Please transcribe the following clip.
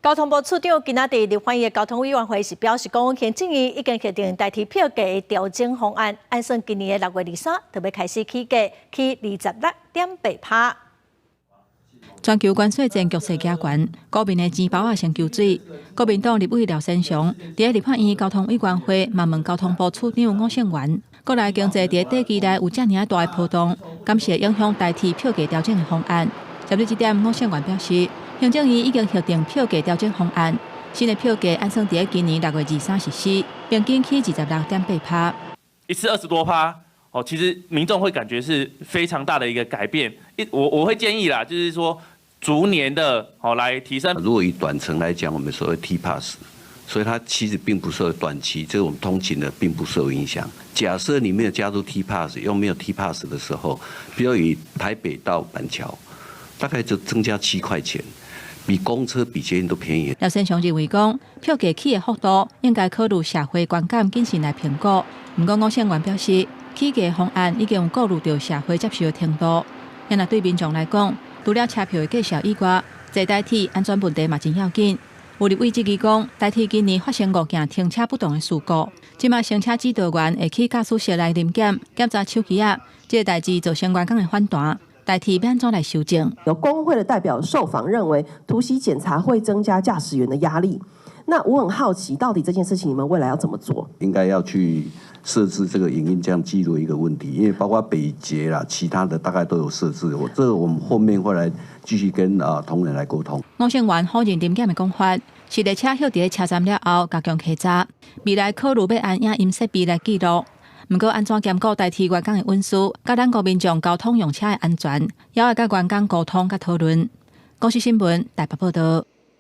交通部处长今仔日立法院交通委员会是表示，讲行政院已经决定代替票价的调整方案，按算今年的6月23就要开始起价，起26.8%。全球关税战局势加悬，国民的钱包啊先救水。国民党立委廖先祥伫立法院交通委员会问问交通部处长吴胜元，国内经济伫短期内有遮尔大的波动，敢是会影响代替票价调整的方案？针对这点，吴胜元表示，行政院已经核定票价调整方案，新的票价按算伫今年6月23实施，平均起26.8%，一次20多%。哦，其实民众会感觉是非常大的一个改变。我会建议啦，就是说逐年的来提升。如果以短程来讲，我们所谓 T Pass， 所以它其实并不受短期，这个我们通勤的并不受影响。假设你没有加入 T Pass， 又没有 T Pass 的时候，比如以台北到板桥，大概就增加7块钱。比公车、比捷运都便宜。廖先祥认为讲，票价起的幅度应该考虑社会观感谨慎来评估。不过吴胜元表示，起价方案已经有顾虑到社会接受的程度。因为对民众来讲，除了车票的计价以外，坐台铁安全问题嘛真要紧。有立委质疑讲，台铁今年发生5件停车不当的事故，即马行车指导员会去驾驶室来临检查手机啊，这个代志造成员工的反弹。代替要安怎来修正？有工会的代表受访认为，突袭检查会增加驾驶员的压力。那我很好奇，到底这件事情你们未来要怎么做？应该要去设置这个影音这样记录一个问题，因为包括北捷啦，其他的大概都有设置。我们后面会来继续跟同仁来沟通。吴胜元否认临检的讲法，是列车歇伫车站了后加强稽查，未来考虑要按影音设备来记录。不过，安怎兼顾代替员工的运输，甲咱国民众交通用车的安全，也要甲员工沟通甲讨论。公视新闻台北报道。